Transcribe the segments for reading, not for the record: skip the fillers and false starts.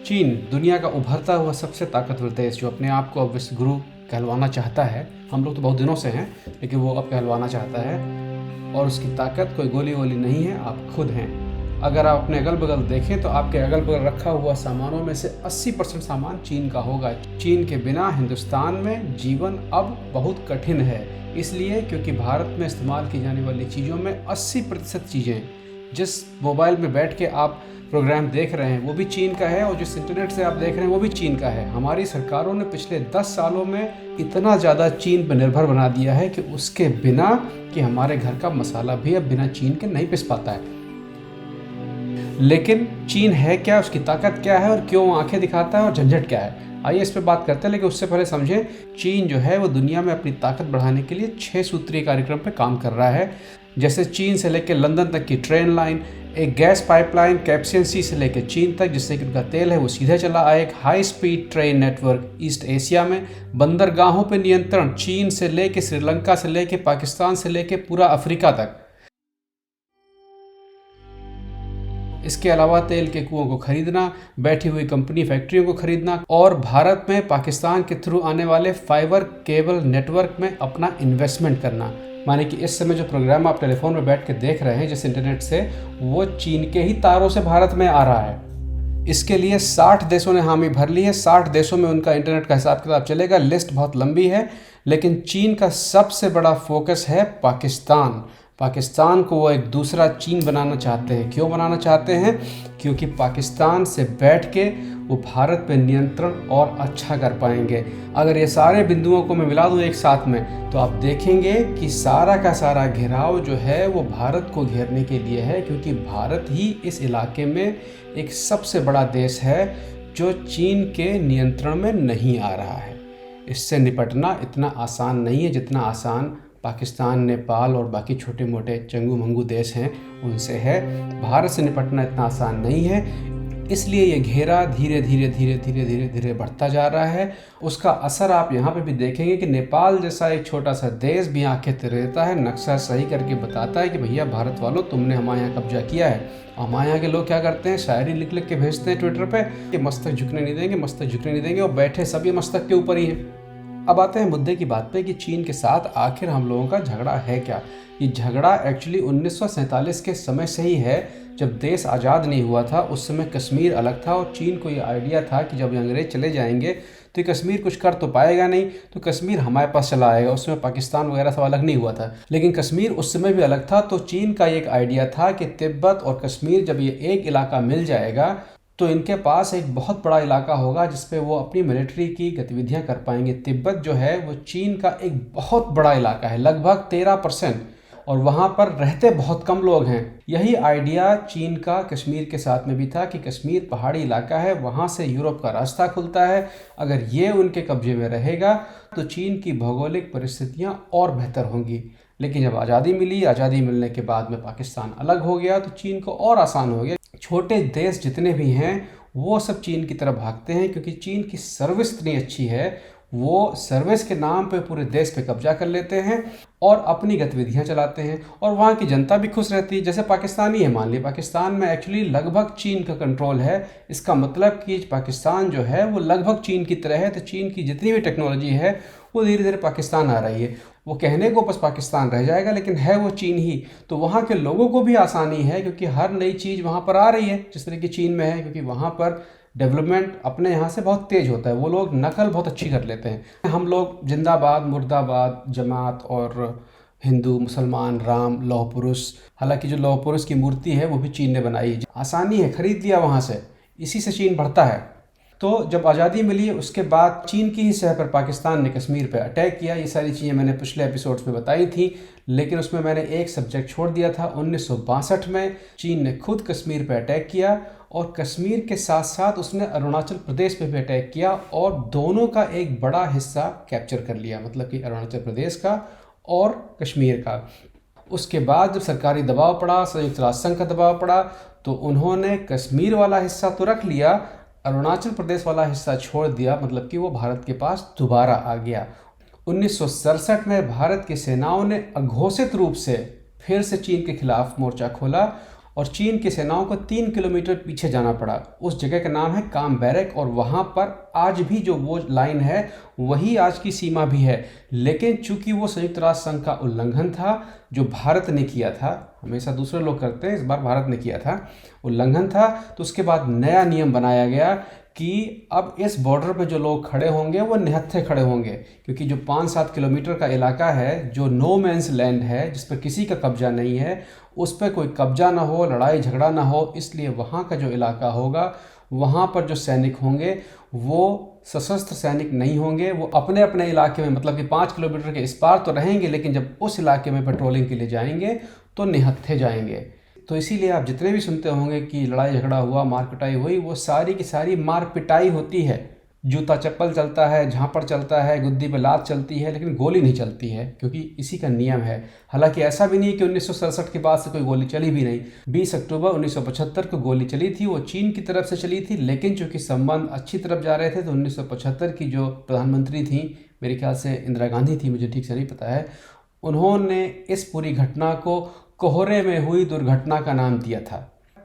चीन दुनिया का उभरता हुआ सबसे ताकतवर देश जो अपने आप को अब विश्व गुरु कहलवाना चाहता है। हम लोग तो बहुत दिनों से हैं, लेकिन वो अब कहलवाना चाहता है। और उसकी ताकत कोई गोली वोली नहीं है, आप खुद हैं। अगर आप अपने अगल बगल देखें तो आपके अगल बगल रखा हुआ सामानों में से 80% सामान चीन का होगा। चीन के बिना हिंदुस्तान में जीवन अब बहुत कठिन है, इसलिए क्योंकि भारत में इस्तेमाल की जाने वाली चीज़ों में 80% चीज़ें, जिस मोबाइल में बैठ के आप प्रोग्राम देख रहे हैं वो भी चीन का है, और जिस इंटरनेट से आप देख रहे हैं वो भी चीन का है। हमारी सरकारों ने पिछले 10 सालों में इतना ज़्यादा चीन पर निर्भर बना दिया है कि उसके बिना कि हमारे घर का मसाला भी अब बिना चीन के नहीं पिस पाता है। लेकिन चीन है क्या, उसकी ताकत क्या है और क्यों आंखें दिखाता है और झंझट क्या है, आइए इस पर बात करते हैं। लेकिन उससे पहले समझें, चीन जो है वो दुनिया में अपनी ताकत बढ़ाने के लिए 6 सूत्रीय कार्यक्रम पे काम कर रहा है। जैसे चीन से लेकर लंदन तक की ट्रेन लाइन, एक गैस पाइपलाइन कैप्सियन सी से लेकर चीन तक जिससे कि उनका तेल है वो सीधे चला आए, एक high speed train network east Asia में, बंदरगाहों पर नियंत्रण चीन से लेकर श्रीलंका से लेकर पाकिस्तान से लेकर पूरा अफ्रीका तक। इसके अलावा तेल के कुओं को खरीदना, बैठी हुई कंपनी फैक्ट्रियों को खरीदना, और भारत में पाकिस्तान के थ्रू आने वाले फाइबर केबल नेटवर्क में अपना इन्वेस्टमेंट करना। माने कि इस समय जो प्रोग्राम आप टेलीफोन में बैठ के देख रहे हैं जिस इंटरनेट से, वो चीन के ही तारों से भारत में आ रहा है। इसके लिए 60 देशों ने हामी भर ली है। 60 देशों में उनका इंटरनेट का हिसाब किताब चलेगा। लिस्ट बहुत लंबी है, लेकिन चीन का सबसे बड़ा फोकस है पाकिस्तान। पाकिस्तान को वो एक दूसरा चीन बनाना चाहते हैं। क्यों बनाना चाहते हैं? क्योंकि पाकिस्तान से बैठ के वो भारत पे नियंत्रण और अच्छा कर पाएंगे। अगर ये सारे बिंदुओं को मैं मिला दूँ एक साथ में, तो आप देखेंगे कि सारा का सारा घेराव जो है वो भारत को घेरने के लिए है, क्योंकि भारत ही इस इलाके में एक सबसे बड़ा देश है जो चीन के नियंत्रण में नहीं आ रहा है। इससे निपटना इतना आसान नहीं है जितना आसान पाकिस्तान, नेपाल और बाकी छोटे मोटे चंगू मंगू देश हैं उनसे है। भारत से निपटना इतना आसान नहीं है, इसलिए ये घेरा धीरे धीरे धीरे धीरे धीरे धीरे बढ़ता जा रहा है। उसका असर आप यहाँ पे भी देखेंगे कि नेपाल जैसा एक छोटा सा देश भी आंखें तिरछता है, नक्शा सही करके बताता है कि भैया भारत वालों, तुमने हमारे यहाँ कब्जा किया है। हमारे यहाँ के लोग क्या करते हैं, शायरी लिख लिख के भेजते हैं ट्विटर पे कि मस्तक झुकने नहीं देंगे, मस्तक झुकने नहीं देंगे, और बैठे सभी मस्तक के ऊपर ही हैं। अब आते हैं मुद्दे की बात पे कि चीन के साथ आखिर हम लोगों का झगड़ा है क्या। ये झगड़ा एक्चुअली 1947 के समय से ही है, जब देश आज़ाद नहीं हुआ था। उस समय कश्मीर अलग था और चीन को ये आइडिया था कि जब ये अंग्रेज़ चले जाएंगे तो ये कश्मीर कुछ कर तो पाएगा नहीं, तो कश्मीर हमारे पास चला आएगा। उस समय पाकिस्तान वगैरह सब अलग नहीं हुआ था, लेकिन कश्मीर उस समय भी अलग था। तो चीन का एक आइडिया था कि तिब्बत और कश्मीर जब ये एक इलाका मिल जाएगा तो इनके पास एक बहुत बड़ा इलाका होगा जिस पे वो अपनी मिलिट्री की गतिविधियां कर पाएंगे। तिब्बत जो है वो चीन का एक बहुत बड़ा इलाका है, लगभग 13%, और वहाँ पर रहते बहुत कम लोग हैं। यही आइडिया चीन का कश्मीर के साथ में भी था कि कश्मीर पहाड़ी इलाका है, वहाँ से यूरोप का रास्ता खुलता है। अगर ये उनके कब्जे में रहेगा तो चीन की भौगोलिक परिस्थितियाँ और बेहतर होंगी। लेकिन जब आज़ादी मिली, आज़ादी मिलने के बाद में पाकिस्तान अलग हो गया, तो चीन को और आसान हो गया। छोटे देश जितने भी हैं वो सब चीन की तरफ भागते हैं, क्योंकि चीन की सर्विस इतनी अच्छी है। वो सर्विस के नाम पे पूरे देश पे कब्जा कर लेते हैं और अपनी गतिविधियां चलाते हैं, और वहाँ की जनता भी खुश रहती है। जैसे पाकिस्तानी है, मान लीजिए पाकिस्तान में एक्चुअली लगभग चीन का कंट्रोल है। इसका मतलब कि पाकिस्तान जो है वो लगभग चीन की तरह है। तो चीन की जितनी भी टेक्नोलॉजी है वो धीरे धीरे पाकिस्तान आ रही है। वो कहने को बस पाकिस्तान रह जाएगा, लेकिन है वो चीन ही। तो वहाँ के लोगों को भी आसानी है, क्योंकि हर नई चीज़ वहाँ पर आ रही है जिस तरह की चीन में है, क्योंकि वहाँ पर डेवलपमेंट अपने यहाँ से बहुत तेज़ होता है। वो लोग नकल बहुत अच्छी कर लेते हैं। हम लोग जिंदाबाद, मुर्दाबाद, जमात और हिंदू, मुसलमान, राम, लौह पुरुष, हालांकि जो लौह पुरुष की मूर्ति है वो भी चीन ने बनाई है। आसानी है, खरीद लिया वहाँ से, इसी से चीन बढ़ता है। तो जब आज़ादी मिली उसके बाद चीन की ही शह पर पाकिस्तान ने कश्मीर पर अटैक किया। ये सारी चीज़ें मैंने पिछले एपिसोड्स में बताई थी, लेकिन उसमें मैंने एक सब्जेक्ट छोड़ दिया था। 1962 में चीन ने खुद कश्मीर पर अटैक किया, और कश्मीर के साथ साथ उसने अरुणाचल प्रदेश पे भी अटैक किया, और दोनों का एक बड़ा हिस्सा कैप्चर कर लिया, मतलब कि अरुणाचल प्रदेश का और कश्मीर का। उसके बाद जब सरकारी दबाव पड़ा, संयुक्त राष्ट्र संघ का दबाव पड़ा, तो उन्होंने कश्मीर वाला हिस्सा तो रख लिया, अरुणाचल प्रदेश वाला हिस्सा छोड़ दिया, मतलब कि वो भारत के पास दोबारा आ गया। 1967 में भारत की सेनाओं ने अघोषित रूप से फिर से चीन के खिलाफ मोर्चा खोला, और चीन की सेनाओं को 3 किलोमीटर पीछे जाना पड़ा। उस जगह का नाम है काम बैरक और वहाँ पर आज भी जो वो लाइन है वही आज की सीमा भी है। लेकिन चूंकि वो संयुक्त राष्ट्र संघ का उल्लंघन था जो भारत ने किया था, हमेशा दूसरे लोग करते हैं, इस बार भारत ने किया था, उल्लंघन था, तो उसके बाद नया नियम बनाया गया कि अब इस बॉर्डर पे जो लोग खड़े होंगे वो निहत्थे खड़े होंगे, क्योंकि जो 5-7 किलोमीटर का इलाका है जो नो मैंस लैंड है, जिस पर किसी का कब्जा नहीं है, उस पर कोई कब्जा ना हो, लड़ाई झगड़ा ना हो, इसलिए वहाँ का जो इलाका होगा वहाँ पर जो सैनिक होंगे वो सशस्त्र सैनिक नहीं होंगे, वो अपने अपने इलाके में, मतलब कि 5 किलोमीटर के इस पार तो रहेंगे, लेकिन जब उस इलाके में पेट्रोलिंग के लिए जाएंगे तो निहत्थे जाएंगे। तो इसीलिए आप जितने भी सुनते होंगे कि लड़ाई झगड़ा हुआ, मार पिटाई हुई, वो सारी की सारी मार पिटाई होती है। जूता चप्पल चलता है, झांपड़ चलता है, गुद्दी पे लात चलती है, लेकिन गोली नहीं चलती है, क्योंकि इसी का नियम है। हालांकि ऐसा भी नहीं है कि 1967 के बाद से कोई गोली चली भी नहीं। 20 अक्टूबर 1975 को गोली चली थी, वो चीन की तरफ से चली थी, लेकिन चूंकि संबंध अच्छी तरफ जा रहे थे तो 1975 की जो प्रधानमंत्री थी, मेरे ख्याल से इंदिरा गांधी थी, मुझे ठीक से नहीं पता है, उन्होंने इस पूरी घटना को कोहरे में हुई दुर्घटना का नाम दिया था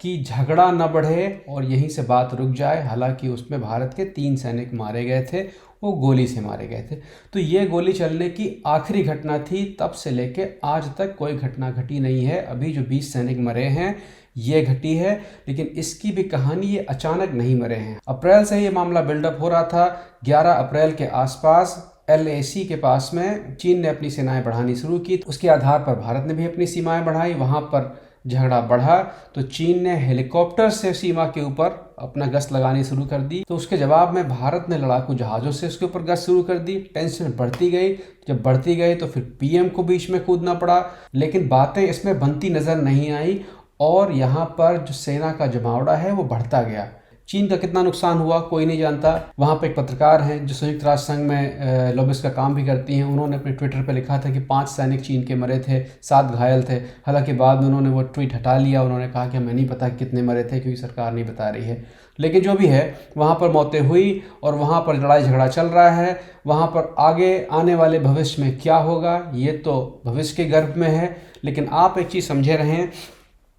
कि झगड़ा न बढ़े और यहीं से बात रुक जाए। हालांकि उसमें भारत के 3 सैनिक मारे गए थे, वो गोली से मारे गए थे। तो ये गोली चलने की आखिरी घटना थी, तब से लेके आज तक कोई घटना घटी नहीं है। अभी जो 20 सैनिक मरे हैं ये घटी है, लेकिन इसकी भी कहानी, ये अचानक नहीं मरे हैं। अप्रैल से ये मामला बिल्डअप हो रहा था। 11 अप्रैल के आसपास LAC के पास में चीन ने अपनी सेनाएं बढ़ानी शुरू की, उसके आधार पर भारत ने भी अपनी सीमाएं बढ़ाई। वहाँ पर झगड़ा बढ़ा तो चीन ने हेलीकॉप्टर से सीमा के ऊपर अपना गश्त लगानी शुरू कर दी, तो उसके जवाब में भारत ने लड़ाकू जहाज़ों से उसके ऊपर गश्त शुरू कर दी। टेंशन बढ़ती गई, जब बढ़ती गई तो फिर PM को बीच में कूदना पड़ा, लेकिन बातें इसमें बनती नज़र नहीं आई और यहाँ पर जो सेना का जमावड़ा है वो बढ़ता गया। चीन का कितना नुकसान हुआ कोई नहीं जानता। वहाँ पे एक पत्रकार हैं जो संयुक्त राष्ट्र संघ में लॉबिस्ट का काम भी करती हैं, उन्होंने अपने ट्विटर पे लिखा था कि 5 सैनिक चीन के मरे थे, 7 घायल थे। हालांकि बाद में उन्होंने वो ट्वीट हटा लिया, उन्होंने कहा कि हमें नहीं पता कितने मरे थे क्योंकि सरकार नहीं बता रही है। लेकिन जो भी है, वहाँ पर मौतें हुई और वहाँ पर लड़ाई झगड़ा चल रहा है। वहाँ पर आगे आने वाले भविष्य में क्या होगा ये तो भविष्य के गर्भ में है, लेकिन आप एक चीज़ समझे रहें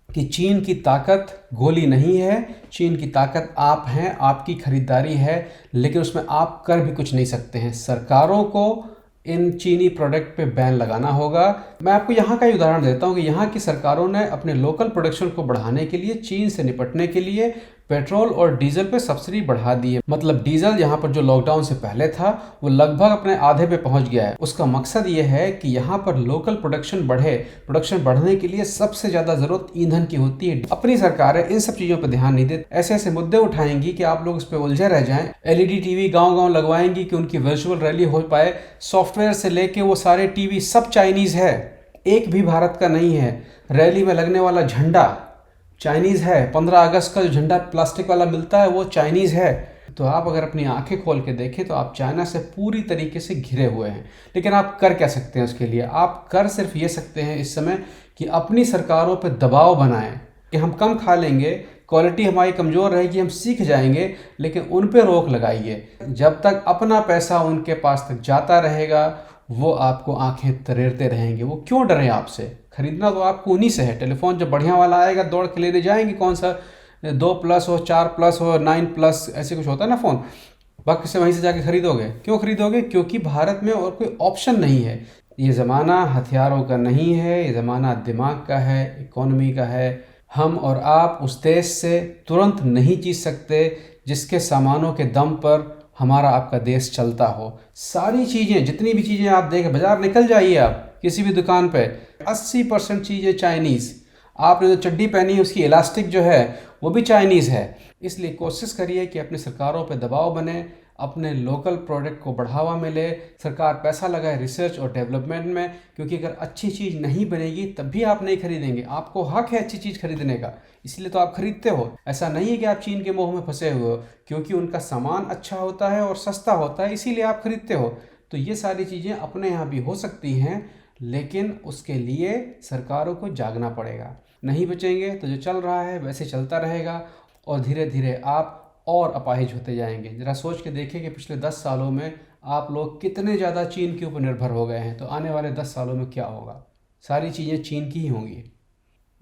कि चीन की ताकत गोली नहीं है, चीन की ताकत आप हैं, आपकी खरीदारी है, लेकिन उसमें आप कर भी कुछ नहीं सकते हैं। सरकारों को इन चीनी प्रोडक्ट पे बैन लगाना होगा। मैं आपको यहाँ का ही उदाहरण देता हूँ कि यहाँ की सरकारों ने अपने लोकल प्रोडक्शन को बढ़ाने के लिए, चीन से निपटने के लिए पेट्रोल और डीजल पे सब्सिडी बढ़ा दी है। मतलब डीजल यहाँ पर जो लॉकडाउन से पहले था वो लगभग अपने आधे पे पहुँच गया है। उसका मकसद ये है कि यहाँ पर लोकल प्रोडक्शन बढ़े। प्रोडक्शन बढ़ने के लिए सबसे ज़्यादा ज़रूरत ईंधन की होती है। अपनी सरकारें इन सब चीज़ों पर ध्यान नहीं देती, ऐसे ऐसे मुद्दे उठाएंगी कि आप लोग उस पर उलझे रह जाएं। LED TV गाँव-गाँव लगवाएंगी कि उनकी वर्चुअल रैली हो पाए। सॉफ्टवेयर से लेके वो सारे TV सब चाइनीज़ है, एक भी भारत का नहीं है। रैली में लगने वाला झंडा चाइनीज़ है, 15 अगस्त का जो झंडा प्लास्टिक वाला मिलता है वो चाइनीज़ है। तो आप अगर अपनी आंखें खोल के देखें तो आप चाइना से पूरी तरीके से घिरे हुए हैं। लेकिन आप कर क्या सकते हैं उसके लिए? आप कर सिर्फ ये सकते हैं इस समय कि अपनी सरकारों पर दबाव बनाएं कि हम कम खा लेंगे, क्वालिटी हमारी कमज़ोर रहेगी, हम सीख जाएंगे, लेकिन उन पे रोक लगाइए। जब तक अपना पैसा उनके पास तक जाता रहेगा वो आपको आंखें तरेरते रहेंगे। वो क्यों डरें आपसे? खरीदना तो आपको उन्हीं से है। टेलीफोन जब बढ़िया वाला आएगा दौड़ के लेने जाएंगे, कौन सा 2+ हो, 4+ हो, 9+ ऐसे कुछ होता है ना फ़ोन, बाकी से वहीं से जाके खरीदोगे। क्यों खरीदोगे? क्योंकि भारत में और कोई ऑप्शन नहीं है। ये ज़माना हथियारों का नहीं है, ये ज़माना दिमाग का है, इकोनॉमी का है। हम और आप उस देश से तुरंत नहीं जीत सकते जिसके सामानों के दम पर हमारा आपका देश चलता हो। सारी चीज़ें, जितनी भी चीज़ें आप देखें, बाज़ार निकल जाइए आप किसी भी दुकान पे, 80% चीज़ें चाइनीज़। आपने जो चड्डी पहनी है उसकी इलास्टिक जो है वो भी चाइनीज़ है। इसलिए कोशिश करिए कि अपनी सरकारों पे दबाव बने, अपने लोकल प्रोडक्ट को बढ़ावा मिले, सरकार पैसा लगाए रिसर्च और डेवलपमेंट में, क्योंकि अगर अच्छी चीज़ नहीं बनेगी तब भी आप नहीं खरीदेंगे। आपको हक है अच्छी चीज़ खरीदने का, इसलिए तो आप खरीदते हो। ऐसा नहीं है कि आप चीन के मोह में फंसे हुए हो, क्योंकि उनका सामान अच्छा होता है और सस्ता होता है, इसीलिए आप खरीदते हो। तो ये सारी चीज़ें अपने यहाँ भी हो सकती हैं, लेकिन उसके लिए सरकारों को जागना पड़ेगा। नहीं बचेंगे तो जो चल रहा है वैसे चलता रहेगा और धीरे धीरे आप और अपाहिज होते जाएंगे। ज़रा सोच के देखें कि पिछले 10 सालों में आप लोग कितने ज़्यादा चीन के ऊपर निर्भर हो गए हैं, तो आने वाले 10 सालों में क्या होगा? सारी चीज़ें चीन की ही होंगी।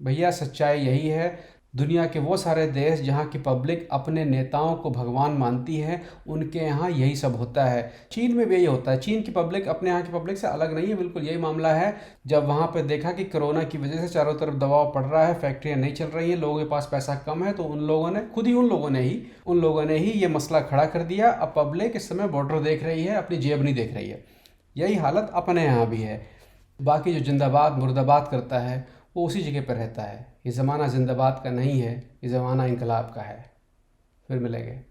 भैया सच्चाई यही है, दुनिया के वो सारे देश जहाँ की पब्लिक अपने नेताओं को भगवान मानती है, उनके यहाँ यही सब होता है। चीन में भी यही होता है। चीन की पब्लिक अपने यहाँ की पब्लिक से अलग नहीं है, बिल्कुल यही मामला है। जब वहाँ पे देखा कि कोरोना की वजह से चारों तरफ दबाव पड़ रहा है, फैक्ट्रियाँ नहीं चल रही हैं, लोगों के पास पैसा कम है, तो उन लोगों ने खुद ही उन लोगों ने ही ये मसला खड़ा कर दिया। अब पब्लिक इस समय बॉर्डर देख रही है, अपनी जेब नहीं देख रही है। यही हालत अपने यहाँ भी है। बाकी जो जिंदाबाद मुर्दाबाद करता है वो उसी जगह पर रहता है। ये ज़माना जिंदाबाद का नहीं है, ये ज़माना इनकलाब का है। फिर मिलेंगे।